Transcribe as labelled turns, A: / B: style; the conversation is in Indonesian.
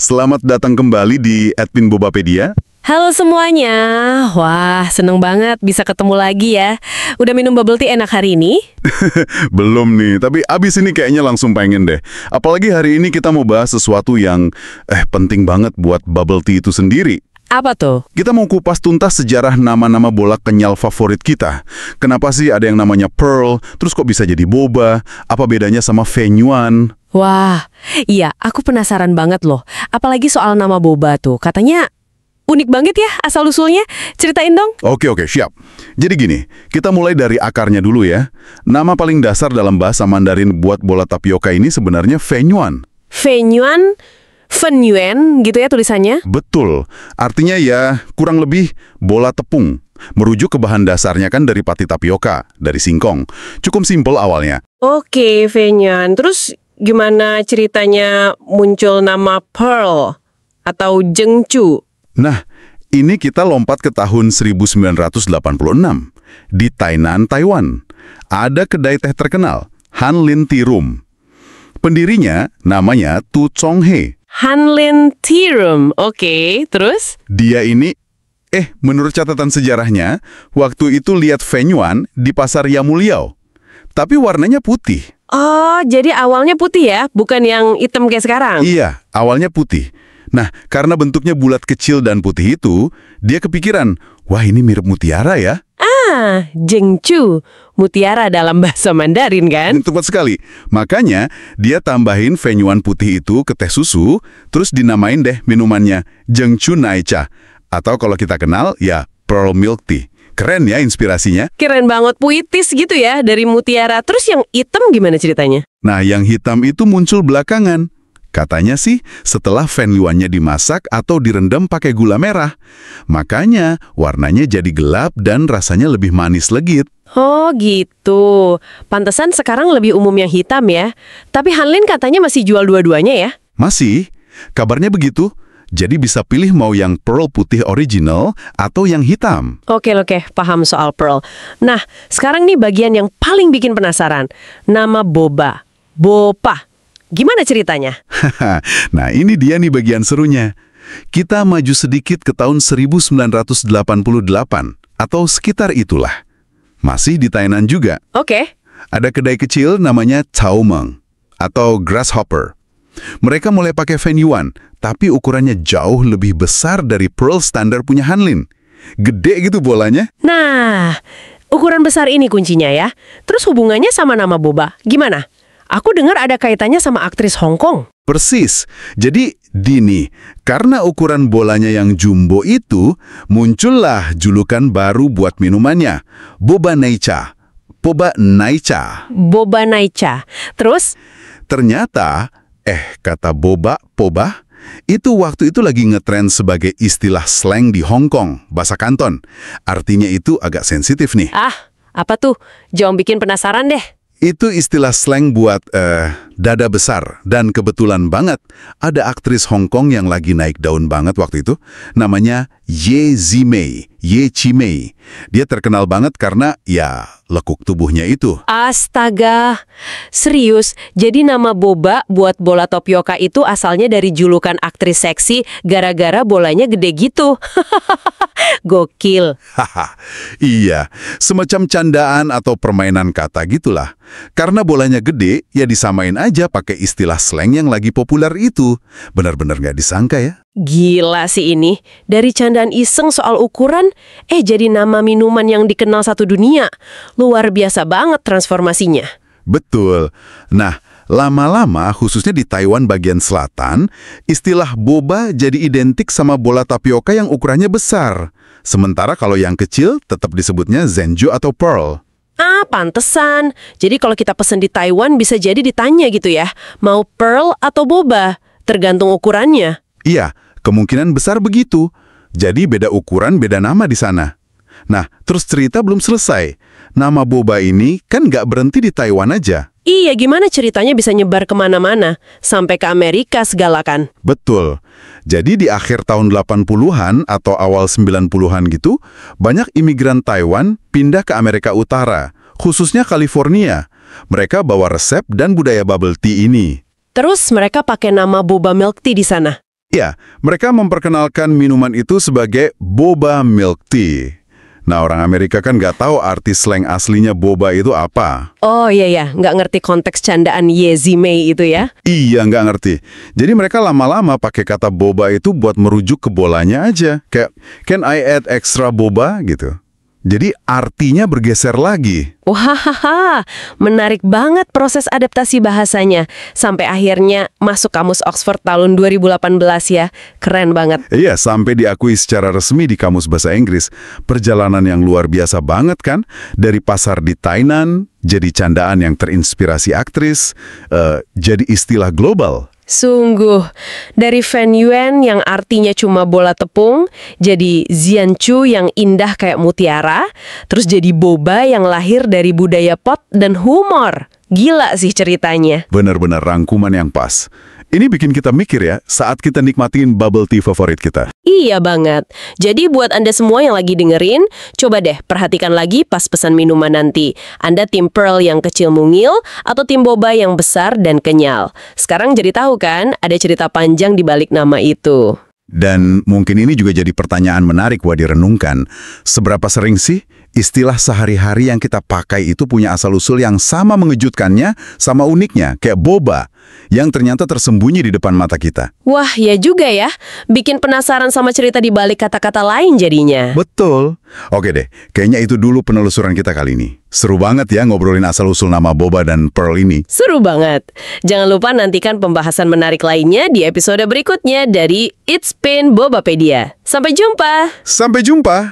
A: Selamat datang kembali di Admin Bobapedia.
B: Halo semuanya, wah seneng banget bisa ketemu lagi ya. Udah minum bubble tea enak hari ini?
A: Belum nih, tapi abis ini kayaknya langsung pengen deh. Apalagi hari ini kita mau bahas sesuatu yang penting banget buat bubble tea itu sendiri.
B: Apa tuh?
A: Kita mau kupas tuntas sejarah nama-nama bola kenyal favorit kita. Kenapa sih ada yang namanya Pearl, terus kok bisa jadi boba? Apa bedanya sama Fenyuan?
B: Wah, iya aku penasaran banget loh. Apalagi soal nama boba tuh, katanya unik banget ya asal-usulnya. Ceritain dong.
A: Oke, siap. Jadi gini, kita mulai dari akarnya dulu ya. Nama paling dasar dalam bahasa Mandarin buat bola tapioka ini sebenarnya Fenyuan.
B: Fenyuan, Fenyuan gitu ya tulisannya?
A: Betul. Artinya ya kurang lebih bola tepung. Merujuk ke bahan dasarnya kan dari pati tapioka, dari singkong. Cukup simpel awalnya.
B: Oke, Fenyuan. Terus gimana ceritanya muncul nama Pearl atau Zhengzhou?
A: Nah, ini kita lompat ke tahun 1986. Di Tainan, Taiwan. Ada kedai teh terkenal, Hanlin Tea Room. Pendirinya namanya Tu Chonghe.
B: Hanlin Tea Room, oke. Terus?
A: Dia ini, menurut catatan sejarahnya, waktu itu lihat Fenyuan di pasar Yamuliao. Tapi warnanya putih.
B: Oh, jadi awalnya putih ya? Bukan yang hitam kayak sekarang?
A: Iya, awalnya putih. Nah, karena bentuknya bulat kecil dan putih itu, dia kepikiran, wah ini mirip mutiara ya.
B: Ah, Zhengzhou, mutiara dalam bahasa Mandarin kan?
A: Tepat sekali. Makanya, dia tambahin Fenyuan putih itu ke teh susu, terus dinamain deh minumannya Zhengzhou Naicha. Atau kalau kita kenal, ya Pearl Milk Tea. Keren ya inspirasinya.
B: Keren banget, puitis gitu ya, dari mutiara. Terus yang hitam gimana ceritanya?
A: Nah, yang hitam itu muncul belakangan. Katanya sih setelah Fenyuannya dimasak atau direndam pakai gula merah. Makanya warnanya jadi gelap dan rasanya lebih manis legit.
B: Oh gitu. Pantesan sekarang lebih umum yang hitam ya. Tapi Hanlin katanya masih jual dua-duanya ya?
A: Masih. Kabarnya begitu. Jadi bisa pilih mau yang pearl putih original atau yang hitam.
B: Oke, paham soal Pearl. Nah, sekarang nih bagian yang paling bikin penasaran. Nama boba. Bopa. Gimana ceritanya?
A: Nah, ini dia nih bagian serunya. Kita maju sedikit ke tahun 1988, atau sekitar itulah. Masih di Tainan juga.
B: Oke.
A: Ada kedai kecil namanya Caomeng, atau Grasshopper. Mereka mulai pakai Fenyuan, tapi ukurannya jauh lebih besar dari Pearl standar punya Hanlin. Gede gitu bolanya.
B: Nah, ukuran besar ini kuncinya ya. Terus hubungannya sama nama boba, gimana? Aku dengar ada kaitannya sama aktris Hong Kong.
A: Persis. Jadi, Dini, karena ukuran bolanya yang jumbo itu, muncullah julukan baru buat minumannya. Boba Naicha. Boba Naicha.
B: Boba Naicha. Terus?
A: Ternyata, kata boba, itu waktu itu lagi ngetren sebagai istilah slang di Hong Kong, bahasa Kanton. Artinya itu agak sensitif nih.
B: Ah, apa tuh? Jangan bikin penasaran deh.
A: Itu istilah slang buat dada besar. Dan kebetulan banget ada aktris Hong Kong yang lagi naik daun banget waktu itu. Namanya Ye Zimei. Dia terkenal banget karena ya lekuk tubuhnya itu.
B: Astaga, serius? Jadi nama boba buat bola tapioka itu asalnya dari julukan aktris seksi gara-gara bolanya gede gitu. Gokil.
A: Haha, iya. Semacam candaan atau permainan kata gitulah. Karena bolanya gede, ya disamain aja pakai istilah slang yang lagi populer itu. Benar-benar nggak disangka ya.
B: Gila sih ini. Dari candaan iseng soal ukuran, jadi nama minuman yang dikenal satu dunia. Luar biasa banget transformasinya.
A: Betul. Nah, lama-lama khususnya di Taiwan bagian selatan, istilah boba jadi identik sama bola tapioka yang ukurannya besar. Sementara kalau yang kecil tetap disebutnya Zhengzhou atau Pearl.
B: Ah, pantesan. Jadi kalau kita pesen di Taiwan bisa jadi ditanya gitu ya, mau Pearl atau boba? Tergantung ukurannya.
A: Iya, kemungkinan besar begitu. Jadi beda ukuran, beda nama di sana. Nah, terus cerita belum selesai. Nama boba ini kan nggak berhenti di Taiwan aja.
B: Iya, gimana ceritanya bisa nyebar kemana-mana? Sampai ke Amerika segala kan?
A: Betul. Jadi di akhir tahun 80-an atau awal 90-an gitu, banyak imigran Taiwan pindah ke Amerika Utara, khususnya California. Mereka bawa resep dan budaya bubble tea ini.
B: Terus mereka pakai nama boba milk tea di sana?
A: Ya, mereka memperkenalkan minuman itu sebagai boba milk tea. Nah, orang Amerika kan nggak tahu arti slang aslinya boba itu apa.
B: Oh iya, nggak ngerti konteks candaan Yezime itu ya.
A: Iya, nggak ngerti. Jadi mereka lama-lama pakai kata boba itu buat merujuk ke bolanya aja. Kayak, can I add extra boba gitu. Jadi artinya bergeser lagi.
B: Wah, menarik banget proses adaptasi bahasanya. Sampai akhirnya masuk kamus Oxford tahun 2018 ya. Keren banget.
A: Iya, sampai diakui secara resmi di Kamus Bahasa Inggris. Perjalanan yang luar biasa banget kan? Dari pasar di Tainan, jadi candaan yang terinspirasi aktris, jadi istilah global.
B: Sungguh, dari Fan Yuan yang artinya cuma bola tepung, jadi Zianchu yang indah kayak mutiara, terus jadi boba yang lahir dari budaya pop dan humor. Gila sih ceritanya.
A: Benar-benar rangkuman yang pas. Ini bikin kita mikir ya, saat kita nikmatin bubble tea favorit kita.
B: Iya banget. Jadi buat Anda semua yang lagi dengerin, coba deh perhatikan lagi pas pesan minuman nanti. Anda tim pearl yang kecil mungil atau tim boba yang besar dan kenyal. Sekarang jadi tahu kan, ada cerita panjang di balik nama itu.
A: Dan mungkin ini juga jadi pertanyaan menarik buat direnungkan. Seberapa sering sih istilah sehari-hari yang kita pakai itu punya asal-usul yang sama mengejutkannya, sama uniknya, kayak boba, yang ternyata tersembunyi di depan mata kita.
B: Wah, ya juga ya. Bikin penasaran sama cerita di balik kata-kata lain jadinya.
A: Betul. Oke deh, kayaknya itu dulu penelusuran kita kali ini. Seru banget ya ngobrolin asal-usul nama boba dan pearl ini.
B: Seru banget. Jangan lupa nantikan pembahasan menarik lainnya di episode berikutnya dari It's Been Bobapedia. Sampai jumpa!
A: Sampai jumpa!